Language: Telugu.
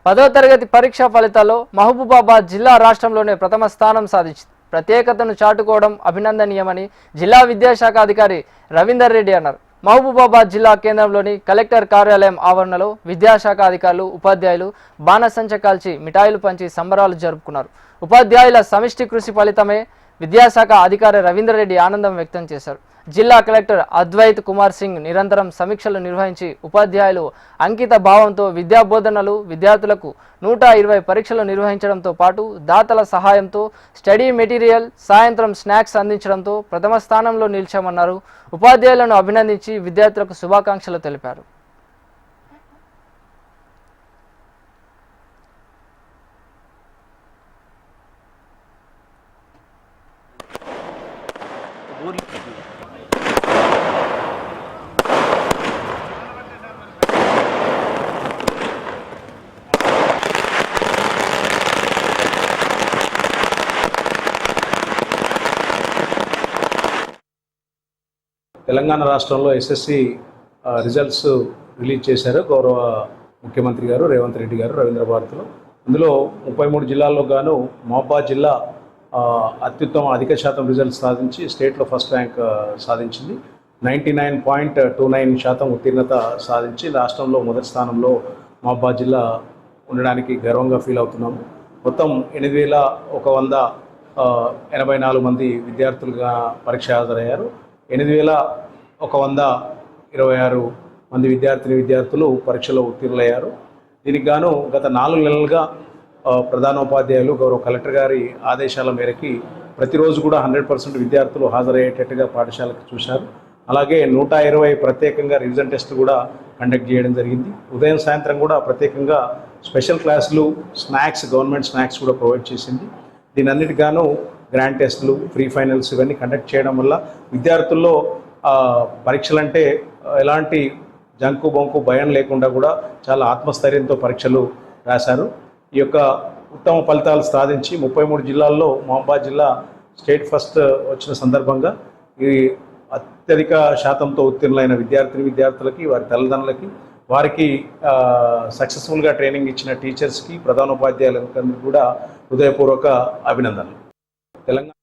10వ తరగతి పరీక్షా ఫలితాల్లో మహబూబాబాద్ జిల్లా రాష్ట్రంలోనే ప్రథమ స్థానం సాధించింది. ప్రత్యేకతను చాటుకోవడం అభినందనీయమని జిల్లా విద్యాశాఖ అధికారి రవీందర్ రెడ్డి అన్నారు. మహబూబాబాద్ జిల్లా కేంద్రంలోని కలెక్టర్ కార్యాలయం ఆవరణలో విద్యాశాఖ అధికారులు, ఉపాధ్యాయులు బాణసంచ కాల్చి మిఠాయిలు పంచి సంబరాలు జరుపుకున్నారు. ఉపాధ్యాయుల సమిష్టి కృషి ఫలితమే విద్యాశాఖ అధికారి రవీందర్ రెడ్డి ఆనందం వ్యక్తం చేశారు. జిల్లా కలెక్టర్ అద్వైత్ కుమార్ సింగ్ నిరంతరం సమీక్షలు నిర్వహించి ఉపాధ్యాయులు అంకిత భావంతో విద్యాబోధనలు, విద్యార్థులకు 120 పరీక్షలు నిర్వహించడంతో పాటు దాతల సహాయంతో స్టడీ మెటీరియల్, సాయంత్రం స్నాక్స్ అందించడంతో ప్రథమ స్థానంలో నిలిచామన్నారు. ఉపాధ్యాయులను అభినందించి విద్యార్థులకు శుభాకాంక్షలు తెలిపారు. తెలంగాణ రాష్ట్రంలో ఎస్ఎస్సి రిజల్ట్స్ రిలీజ్ చేశారు గౌరవ ముఖ్యమంత్రి గారు రేవంత్ రెడ్డి గారు రవీంద్ర భారతిలో. అందులో 33 జిల్లాల్లో గాను మహబూబాబాద్ జిల్లా అత్యుత్తమ అధిక శాతం రిజల్ట్స్ సాధించి స్టేట్లో ఫస్ట్ ర్యాంక్ సాధించింది. 99.29% ఉత్తీర్ణత సాధించి రాష్ట్రంలో మొదటి స్థానంలో మహబూబాబాద్ జిల్లా ఉండడానికి గర్వంగా ఫీల్ అవుతున్నాము. మొత్తం 8,184 మంది విద్యార్థులుగా పరీక్ష హాజరయ్యారు. 8,126 మంది విద్యార్థులు పరీక్షలో ఉత్తీర్ణులయ్యారు. దీనికి గాను గత 4 నెలలుగా ప్రధానోపాధ్యాయులు గౌరవ కలెక్టర్ గారి ఆదేశాల మేరకి ప్రతిరోజు కూడా 100% విద్యార్థులు హాజరయ్యేటట్టుగా పాఠశాలకు చూశారు. అలాగే 120 ప్రత్యేకంగా రివిజన్ టెస్ట్ కూడా కండక్ట్ చేయడం జరిగింది. ఉదయం సాయంత్రం కూడా ప్రత్యేకంగా స్పెషల్ క్లాసులు, స్నాక్స్, గవర్నమెంట్ స్నాక్స్ కూడా ప్రొవైడ్ చేసింది. దీని అన్నిటిగాను గ్రాండ్ టెస్టులు, ప్రీ ఫైనల్స్ ఇవన్నీ కండక్ట్ చేయడం వల్ల విద్యార్థుల్లో పరీక్షలంటే ఎలాంటి జంకు బొంకు భయం లేకుండా కూడా చాలా ఆత్మస్థైర్యంతో పరీక్షలు రాశారు. ఈ యొక్క ఉత్తమ ఫలితాలు సాధించి 33 జిల్లాల్లో మహబూబాబాద్ జిల్లా స్టేట్ ఫస్ట్ వచ్చిన సందర్భంగా ఈ అత్యధిక శాతంతో ఉత్తీర్ణులైన విద్యార్థులకి, వారి తల్లిదండ్రులకి, వారికి సక్సెస్ఫుల్గా ట్రైనింగ్ ఇచ్చిన టీచర్స్కి, ప్రధానోపాధ్యాయులందరికీ కూడా హృదయపూర్వక అభినందనలు. తెలంగాణ